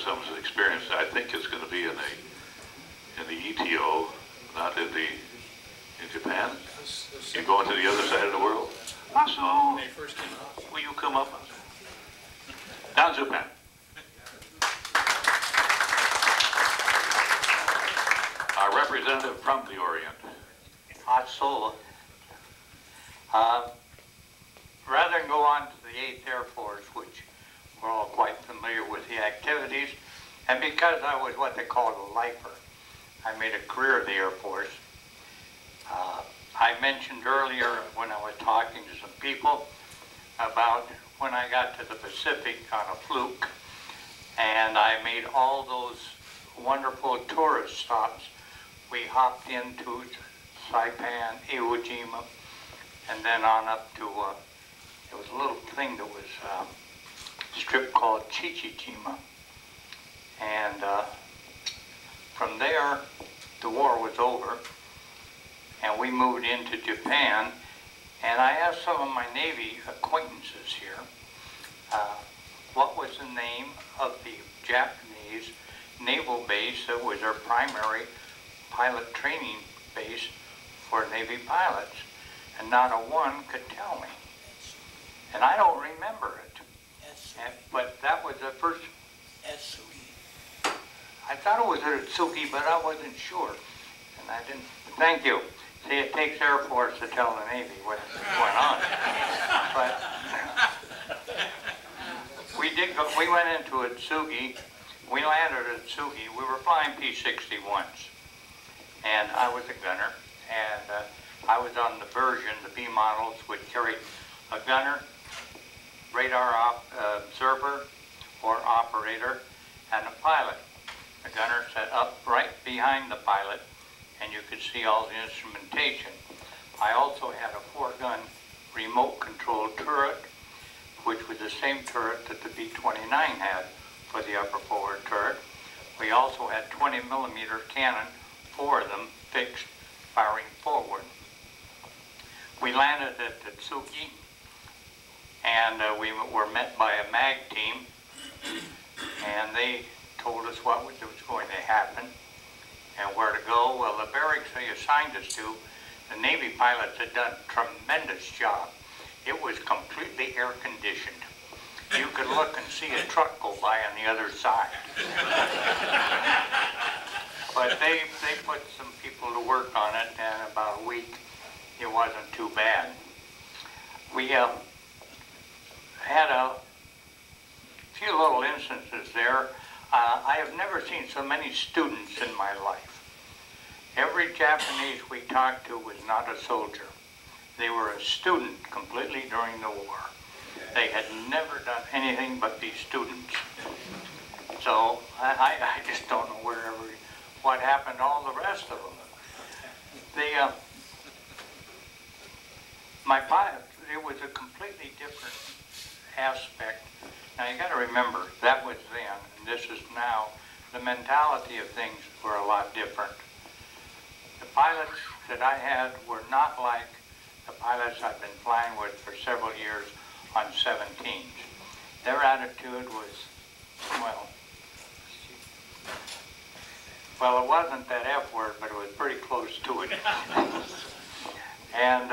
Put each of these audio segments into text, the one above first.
some experience. I think it's going to be in the ETO, not in Japan. You're going to the other side of the world. So, will you come up? Down Zupan. Our representative from the Orient. So, rather than go on to the 8th Air Force, which we're all quite familiar with the activities, and because I was what they called a lifer, I made a career of the Air Force. I mentioned earlier when I was talking to some people about when I got to the Pacific on a fluke, and I made all those wonderful tourist stops. We hopped into Saipan, Iwo Jima, and then on up to, there was a little thing that was a strip called Chichijima. And from there, the war was over, and we moved into Japan, and I asked some of my Navy acquaintances here, what was the name of the Japanese naval base that was their primary pilot training base for Navy pilots, and not a one could tell me. And I don't remember it. But that was the first. I thought it was at Sugi, but I wasn't sure. And I didn't. Thank you. See, it takes Air Force to tell the Navy what's going on. But we went into Atsugi. We landed at Sugi. We were flying P-61s. And I was a gunner. And I was on the version, the B models, which carried a gunner, radar observer or operator, and a pilot. The gunner sat up right behind the pilot, and you could see all the instrumentation. I also had a 4-gun remote-controlled turret, which was the same turret that the B-29 had for the upper forward turret. We also had 20-millimeter cannon, 4 of them fixed, firing forward. We landed at Tsuki, and we were met by a MAG team, and they told us what was going to happen and where to go. Well, the barracks they assigned us to, the Navy pilots had done a tremendous job. It was completely air-conditioned. You could look and see a truck go by on the other side. But they put some people to work on it, and about a week, it wasn't too bad. We had a few little instances there. I have never seen so many students in my life. Every Japanese we talked to was not a soldier. They were a student completely during the war. They had never done anything but be students. So I just don't know what happened to all the rest of them. My pilot, it was a completely different aspect. Now you got to remember, that was then, and this is now. The mentality of things were a lot different. The pilots that I had were not like the pilots I've been flying with for several years on 17s. Their attitude was, well, it wasn't that F word, but it was pretty close to it. And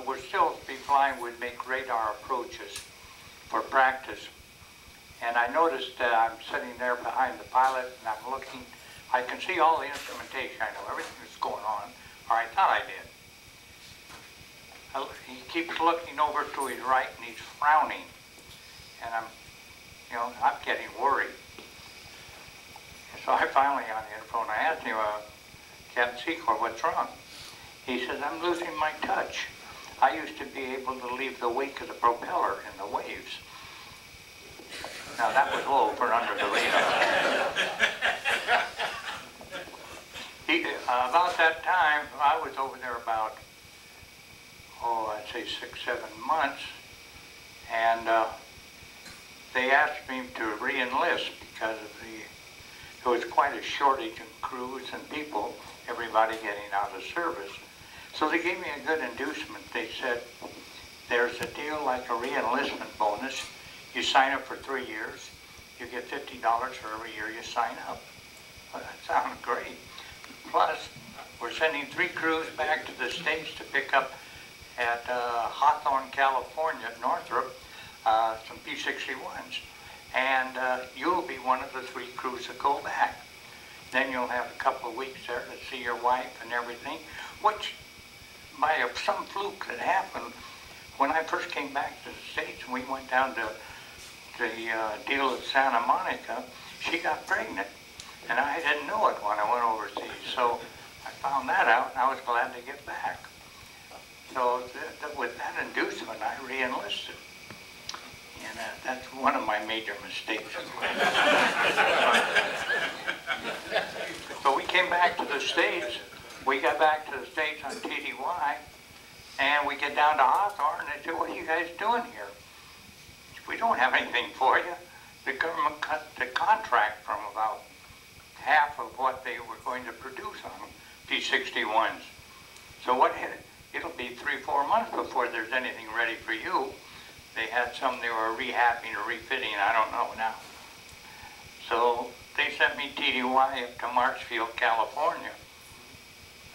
we're still be flying, we'd make radar approaches for practice. And I noticed that I'm sitting there behind the pilot and I'm looking, I can see all the instrumentation, I know everything that's going on, or I thought I did. He keeps looking over to his right and he's frowning. And I'm getting worried. So I finally on the phone, I asked him, Captain Secor, what's wrong? He says, I'm losing my touch. I used to be able to leave the wake of the propeller in the waves. Now that was low for under the radar. About that time, I was over there about, I'd say 6-7 months, and they asked me to re-enlist because of there was quite a shortage in crews and people, everybody getting out of service. So they gave me a good inducement. They said, there's a deal like a re-enlistment bonus You sign up for 3 years, you get $50 for every year you sign up. Well, that sounds great. Plus, we're sending 3 crews back to the States to pick up at Hawthorne, California, Northrop, some P-61s. And you'll be one of the 3 crews that go back. Then you'll have a couple of weeks there to see your wife and everything, which by some fluke that happened, when I first came back to the States and we went down to the deal at Santa Monica, she got pregnant. And I didn't know it when I went overseas. So I found that out and I was glad to get back. So with that inducement, I re-enlisted. And that's one of my major mistakes. So we came back to the States. We got back to the States on TDY, and we get down to Hawthorne, and they said, what are you guys doing here? We don't have anything for you. The government cut the contract from about half of what they were going to produce on P-61s. So it'll be 3-4 months before there's anything ready for you. They had some they were rehabbing or refitting, I don't know now. So they sent me TDY up to Marshfield, California.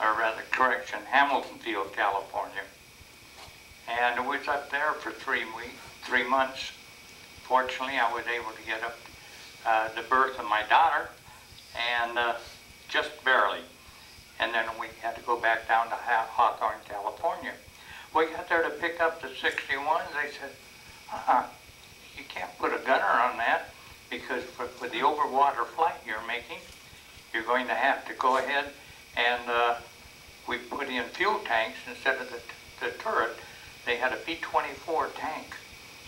Or rather, correction, Hamilton Field, California. And I was up there for 3 months. Fortunately, I was able to get up the birth of my daughter, and just barely. And then we had to go back down to Hawthorne, California. We got there to pick up the 61s. They said, you can't put a gunner on that because for the overwater flight you're making, you're going to have to go ahead and we put in fuel tanks instead of the turret. They had a B-24 tank.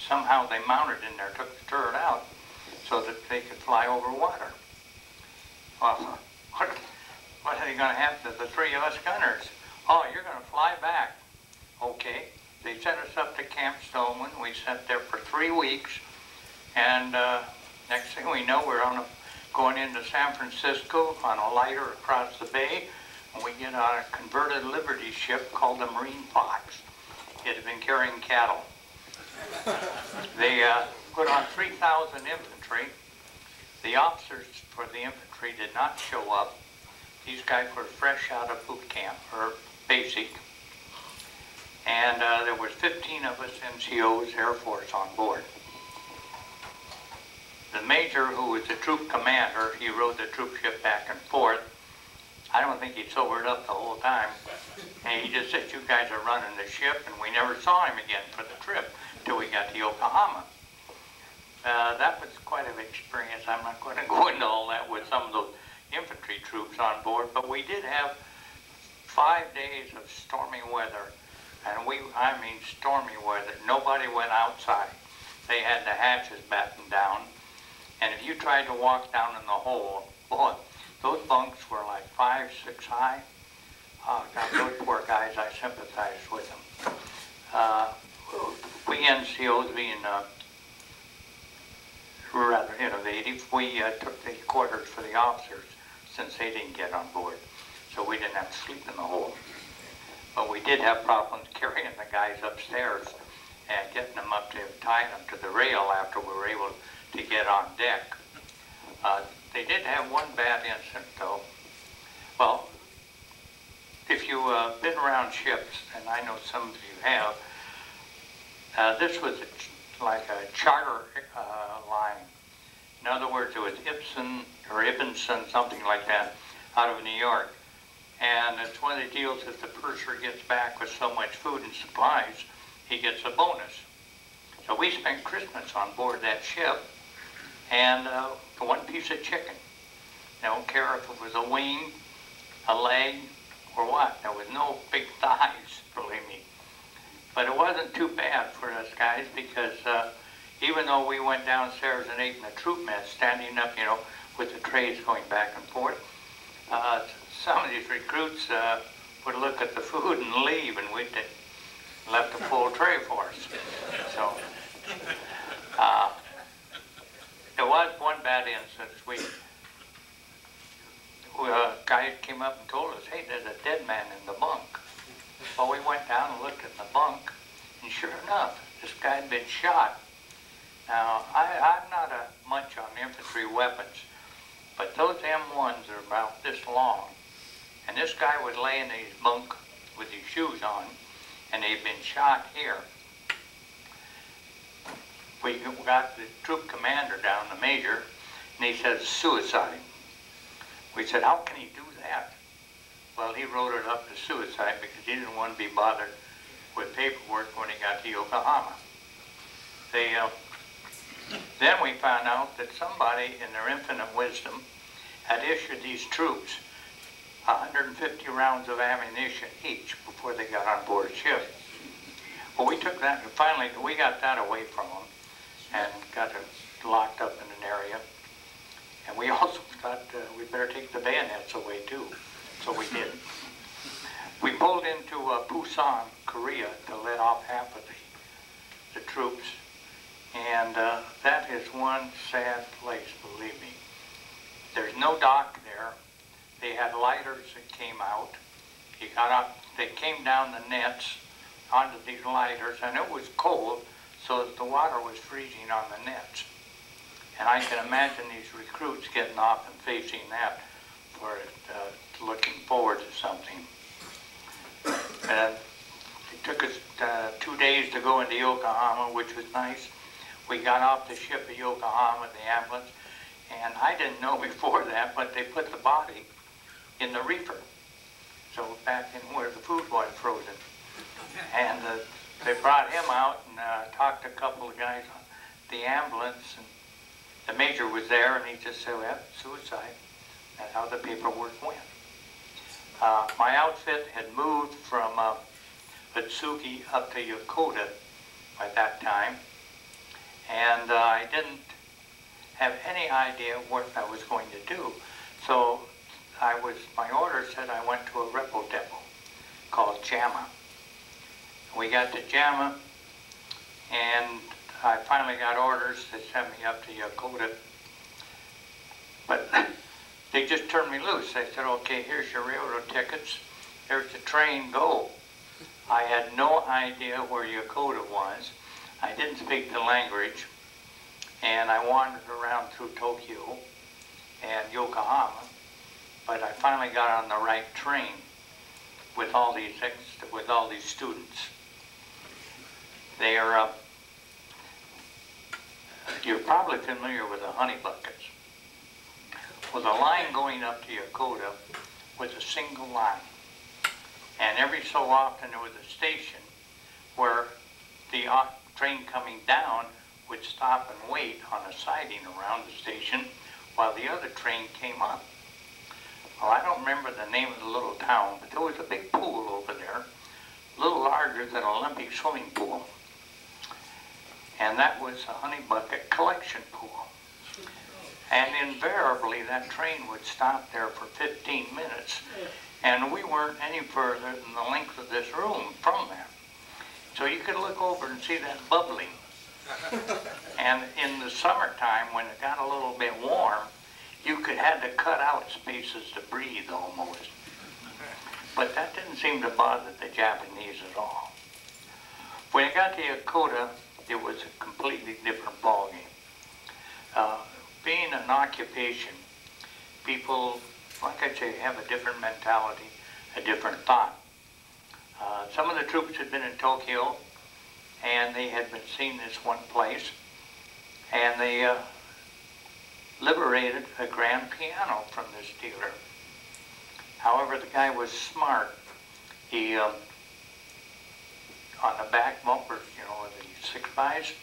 Somehow they mounted in there, took the turret out so that they could fly over water. Well, what are they going to have to the 3 of us gunners? Oh, you're going to fly back. Okay. They sent us up to Camp Stoneman. We sat there for 3 weeks. And next thing we know, we're going into San Francisco on a lighter across the bay. And we get on a converted Liberty ship called the Marine Fox. It had been carrying cattle. They put on 3,000 infantry. The officers for the infantry did not show up. These guys were fresh out of boot camp, or basic. And there was 15 of us NCOs, Air Force, on board. The major, who was the troop commander, he rode the troop ship back and forth. I don't think he sobered up the whole time. And he just said, you guys are running the ship, and we never saw him again for the trip till we got to Yokohama. That was quite an experience. I'm not going to go into all that with some of those infantry troops on board, but we did have 5 days of stormy weather. And I mean stormy weather. Nobody went outside. They had the hatches battened down. And if you tried to walk down in the hole, boy, those bunks were like 5, 6 high. Oh, God, those poor guys, I sympathized with them. We NCOs being rather innovative, we took the quarters for the officers since they didn't get on board. So we didn't have to sleep in the hole. But we did have problems carrying the guys upstairs and getting them up to tie them to the rail after we were able to get on deck. They did have one bad incident though. Well, if you've been around ships, and I know some of you have, this was like a charter line. In other words, it was Ibbenson, something like that, out of New York. And it's one of the deals, if the purser gets back with so much food and supplies, he gets a bonus. So we spent Christmas on board that ship, and one piece of chicken. I don't care if it was a wing, a leg, or what. There was no big thighs, believe me. But it wasn't too bad for us guys because even though we went downstairs and ate in the troop mess, standing up, with the trays going back and forth, some of these recruits would look at the food and leave, and we'd left a full tray for us. So there was one bad instance. A guy came up and told us, hey, there's a dead man in the bunk. Well, we went down and looked at the bunk, and sure enough, this guy had been shot Now, I'm not much on infantry weapons, but those M1s are about this long. And this guy was laying in his bunk with his shoes on, and he'd been shot here. We got the troop commander down, the major, and he said, suicide. We said, how can he do that? Well, he wrote it up to suicide because he didn't want to be bothered with paperwork when he got to Yokohama. Then we found out that somebody in their infinite wisdom had issued these troops 150 rounds of ammunition each before they got on board ship. Well, we took that, and finally we got that away from them and got it locked up in an area. And we also thought we better take the bayonets away too, so we did. We pulled into Busan, Korea, to let off half of the troops, and that is one sad place, believe me. There's no dock there. They had lighters that came out. You got up, they came down the nets onto these lighters, and it was cold, so that the water was freezing on the nets. And I can imagine these recruits getting off and facing that for looking forward to something. And it took us 2 days to go into Yokohama, which was nice. We got off the ship at Yokohama, the ambulance, and I didn't know before that, but they put the body in the reefer. So back in where the food was frozen. And they brought him out and talked to a couple of guys on the ambulance, and the major was there, and he just said, well, suicide. That's how the paperwork went. My outfit had moved from Sugi up to Yokota by that time, and I didn't have any idea what I was going to do. So my order said I went to a repo depot called JAMA. We got to JAMA, and I finally got orders to send me up to Yokota. But they just turned me loose. They said, okay, here's your railroad tickets. Here's the train, go. I had no idea where Yokota was. I didn't speak the language. And I wandered around through Tokyo and Yokohama. But I finally got on the right train with all these students. They are, you're probably familiar with the honey buckets. Well, the line going up to Yokota was a single line. And every so often there was a station where the train coming down would stop and wait on a siding around the station while the other train came up. Well, I don't remember the name of the little town, but there was a big pool over there, a little larger than an Olympic swimming pool. And that was a honey bucket collection pool. And invariably that train would stop there for 15 minutes, and we weren't any further than the length of this room from there. So you could look over and see that bubbling. And in the summertime, when it got a little bit warm, you had to cut out spaces to breathe almost. But that didn't seem to bother the Japanese at all. When it got to Yokota, it was a completely different ballgame. Being an occupation, people, like I say, have a different mentality, a different thought. Some of the troops had been in Tokyo, and they had been seeing this one place, and they liberated a grand piano from this dealer. However, the guy was smart. He, on the back bumpers, you know, the 6x,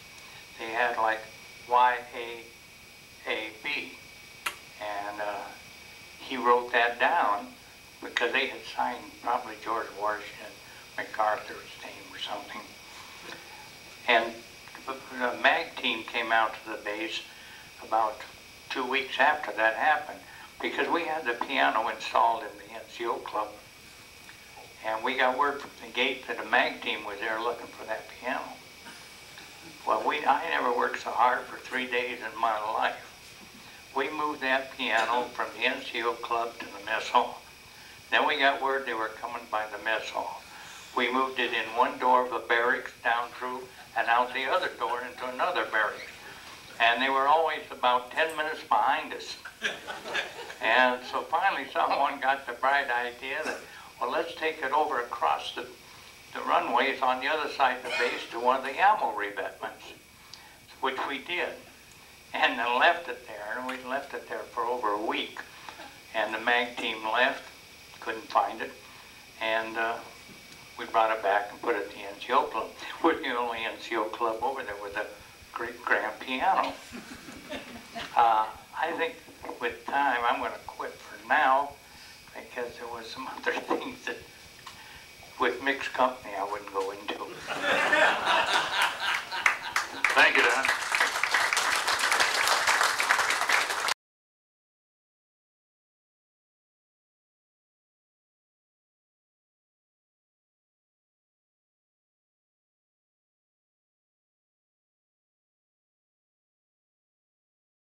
they had like YAAB, and he wrote that down because they had signed probably George Washington MacArthur's name or something. And the MAG team came out to the base about 2 weeks after that happened, because we had the piano installed in the NCO club, and we got word from the gate that a MAG team was there looking for that piano. Well, I never worked so hard for 3 days in my life. We moved that piano from the NCO club to the mess hall. Then we got word they were coming by the mess hall. We moved it in one door of a barracks down through and out the other door into another barracks. and they were always about 10 minutes behind us. And so finally someone got the bright idea that, well, let's take it over across the runways on the other side of the base to one of the ammo revetments, which we did. And then left it there, and we left it there for over a week. And the mag team left, couldn't find it, and we brought it back and put it at the NCO club. We're the only NCO club over there with a great grand piano. I think with time, I'm going to quit for now, because there was some other things that, with mixed company, I wouldn't go into. Thank you, Don.